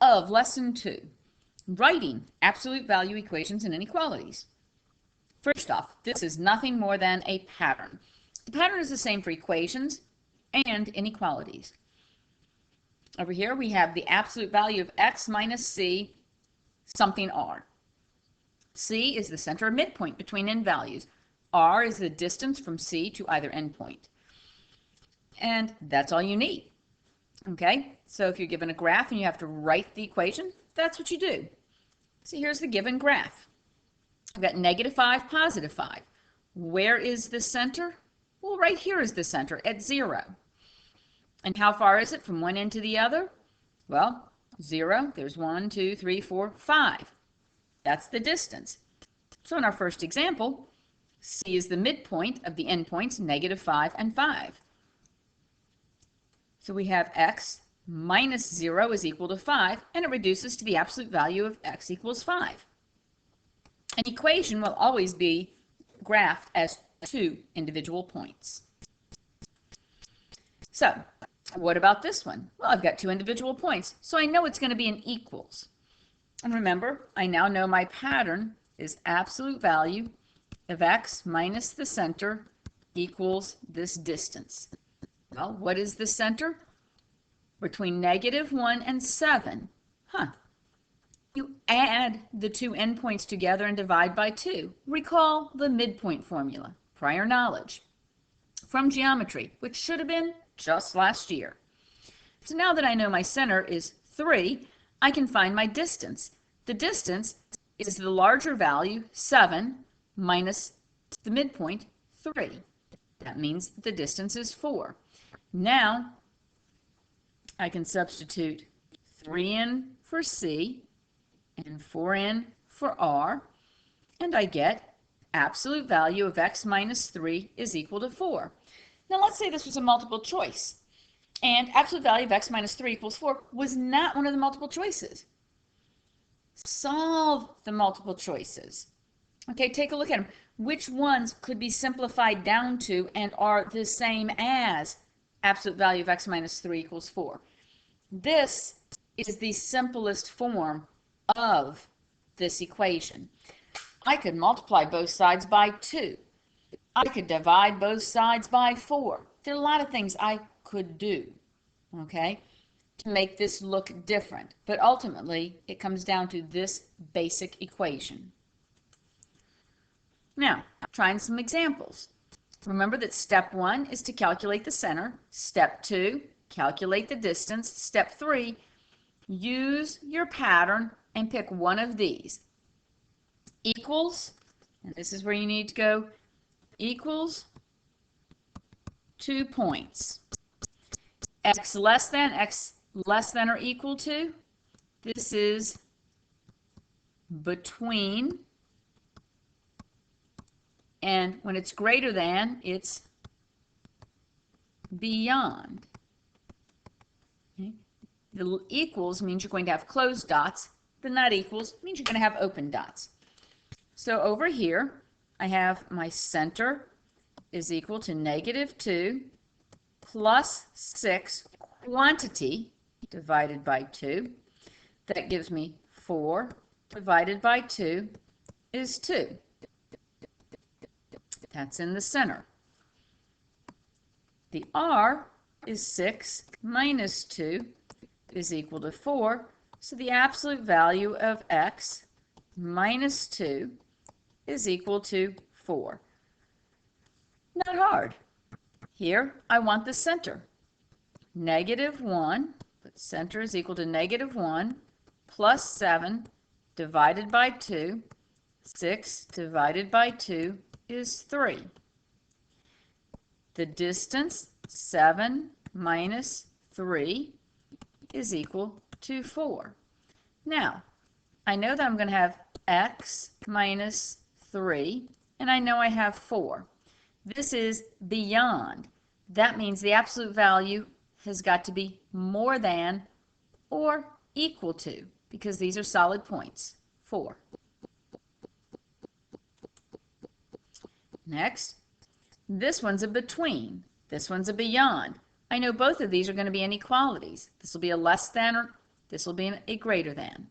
of Lesson 2, Writing Absolute Value Equations and Inequalities. First off, this is nothing more than a pattern. The pattern is the same for equations and inequalities. Over here we have the absolute value of x minus c something r. C is the center or midpoint between end values. R is the distance from C to either endpoint. And that's all you need. Okay, so if you're given a graph and you have to write the equation, that's what you do. So here's the given graph. I've got -5, +5. Where is the center? Well, right here is the center at 0. And how far is it from one end to the other? Well, 0, there's 1, 2, 3, 4, 5. That's the distance. So in our first example, C is the midpoint of the endpoints, -5 and 5. So we have x minus 0 is equal to 5, and it reduces to the absolute value of x equals 5. An equation will always be graphed as two individual points. So what about this one? Well, I've got two individual points, so I know it's going to be an equals. And remember, I now know my pattern is absolute value of x minus the center equals this distance. Well, what is the center? Between -1 and 7. You add the two endpoints together and divide by 2. Recall the midpoint formula, prior knowledge from geometry, which should have been just last year. So now that I know my center is 3, I can find my distance. The distance is the larger value, 7, minus the midpoint, 3. That means the distance is 4. Now, I can substitute 3 in for C and 4 in for R, and I get absolute value of x minus 3 is equal to 4. Now, let's say this was a multiple choice, and absolute value of x minus 3 equals 4 was not one of the multiple choices. Solve the multiple choices. Okay, take a look at them. Which ones could be simplified down to and are the same as absolute value of x minus 3 equals 4? This is the simplest form of this equation. I could multiply both sides by 2. I could divide both sides by 4. There are a lot of things I could do, okay, to make this look different. But ultimately, it comes down to this basic equation. Now, trying some examples. Remember that step 1 is to calculate the center. Step 2, calculate the distance. Step 3, use your pattern and pick one of these. Equals, and this is where you need to go, equals 2 points. X less than or equal to, this is between, and when it's greater than, it's beyond. Okay. The equals means you're going to have closed dots. The not equals means you're going to have open dots. So over here, I have my center is equal to -2 plus 6 quantity divided by 2. That gives me 4 divided by 2 is 2. That's in the center. The R is 6 minus 2 is equal to 4. So the absolute value of x minus 2 is equal to 4. Not hard. Here, I want the center. -1, but center is equal to -1 plus 7 divided by 2. 6 divided by 2 is 3. The distance, 7 minus 3, is equal to 4. Now, I know that I'm going to have x minus 3, and I know I have 4. This is beyond. That means the absolute value has got to be more than or equal to, because these are solid points, 4. Next, this one's a between. This one's a beyond. I know both of these are going to be inequalities. This will be a less than or This will be a greater than.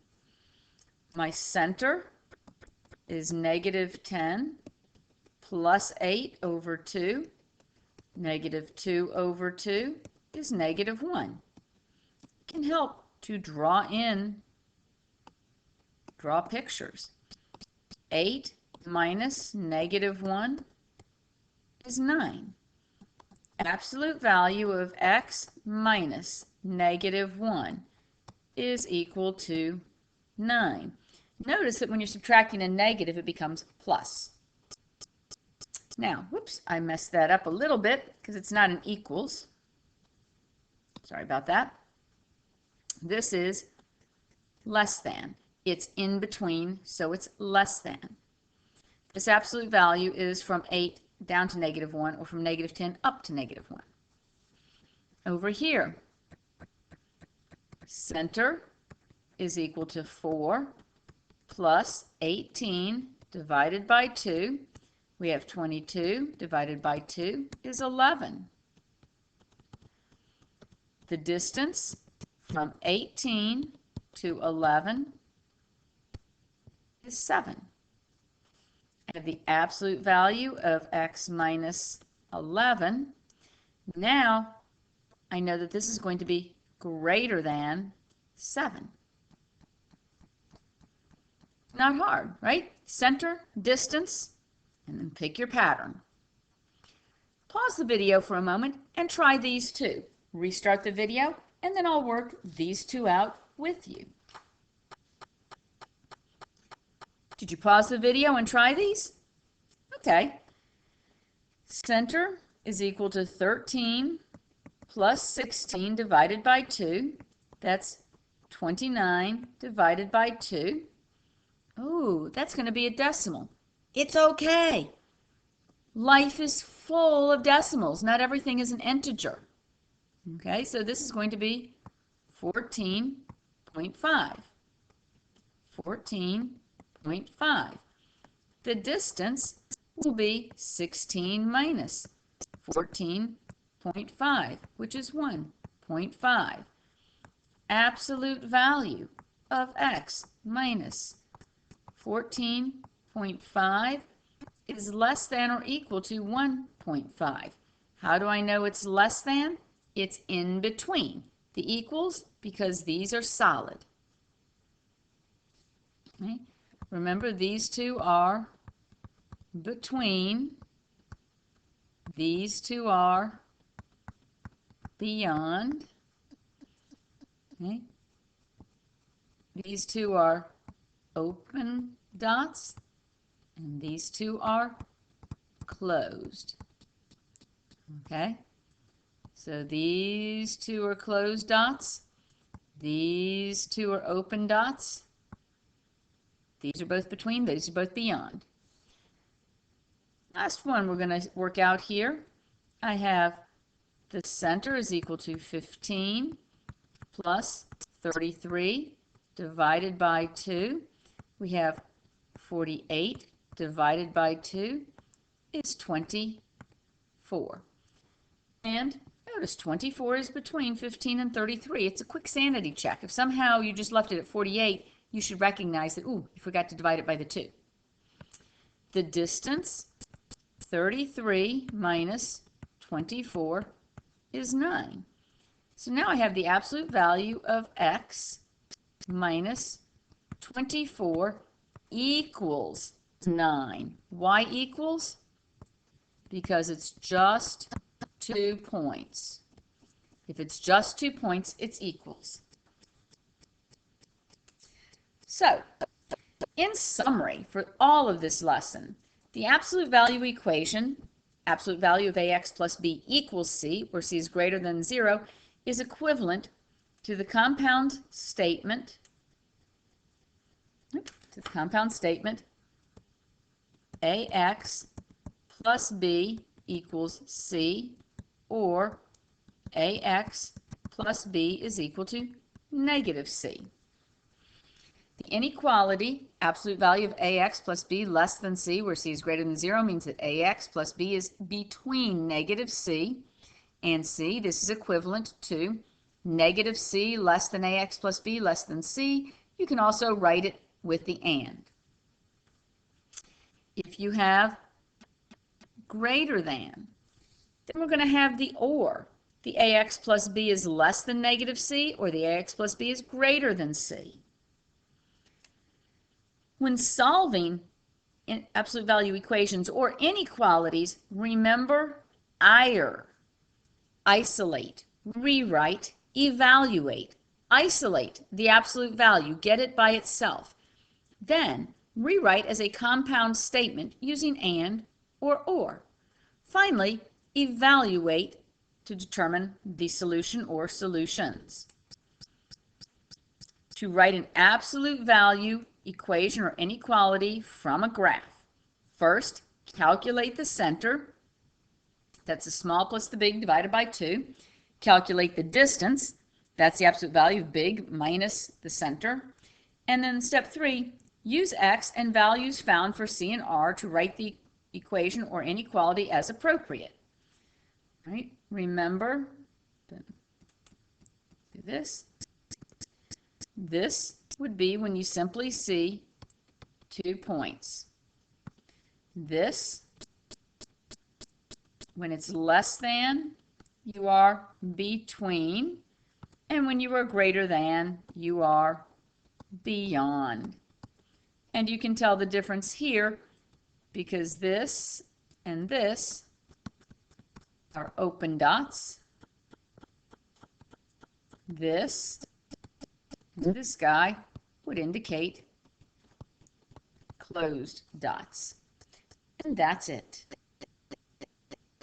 My center is negative 10 plus 8 over 2. Negative 2 over 2 is negative 1. It can help to draw pictures. 8 minus negative 1 is 9. Absolute value of x minus negative 1 is equal to 9. Notice that when you're subtracting a negative, it becomes plus. Now, whoops, I messed that up a little bit because it's not an equals. Sorry about that. This is less than. It's in between, so it's less than. This absolute value is from 8 down to negative 1, or from negative 10 up to negative 1. Over here, center is equal to 4 plus 18 divided by 2. We have 22 divided by 2 is 11. The distance from 18 to 11 is 7. I have the absolute value of x minus 11. Now I know that this is going to be greater than 7. Not hard, right? Center, distance, and then pick your pattern. Pause the video for a moment and try these two. Restart the video, and then I'll work these two out with you. Did you pause the video and try these? Okay. Center is equal to 13 plus 16 divided by 2. That's 29 divided by 2. Oh, that's going to be a decimal. It's okay. Life is full of decimals. Not everything is an integer. Okay, so this is going to be 14.5. 14.5. The distance will be 16 minus 14.5, which is 1.5. Absolute value of x minus 14.5 is less than or equal to 1.5. How do I know it's less than? It's in between the equals because these are solid. Okay. Remember, these two are between, these two are beyond. Okay. These two are open dots, and these two are closed. Okay, so these two are closed dots, these two are open dots, these are both between, these are both beyond. Last one we're going to work out here. I have the center is equal to 15 plus 33 divided by 2. We have 48 divided by 2 is 24. And notice 24 is between 15 and 33. It's a quick sanity check. If somehow you just left it at 48, you should recognize that, ooh, you forgot to divide it by the 2. The distance, 33 minus 24, is 9. So now I have the absolute value of x minus 24 equals 9. Why equals? Because it's just 2 points. If it's just 2 points, it's equals. So, in summary, for all of this lesson, the absolute value equation, absolute value of ax plus b equals c, where c is greater than 0, is equivalent to the compound statement, ax plus b equals c, or ax plus b is equal to negative c. The inequality, absolute value of ax plus b less than c, where c is greater than 0, means that ax plus b is between negative c and c. This is equivalent to negative c less than ax plus b less than c, you can also write it with the and. If you have greater than, then we're going to have the or. The ax plus b is less than negative c, or the ax plus b is greater than c. When solving in absolute value equations or inequalities, remember IR. Isolate, rewrite, evaluate. Isolate the absolute value, get it by itself. Then rewrite as a compound statement using and or. Finally, evaluate to determine the solution or solutions. To write an absolute value equation or inequality from a graph, first calculate the center. That's the small plus the big divided by 2. Calculate the distance. That's the absolute value of big minus the center. And then step 3, use x and values found for c and r to write the equation or inequality as appropriate. Right? Remember, do this. This would be when you simply see 2 points. This, when it's less than, you are between, and when you are greater than, you are beyond. And you can tell the difference here because this and this are open dots. This guy would indicate closed dots. And that's it.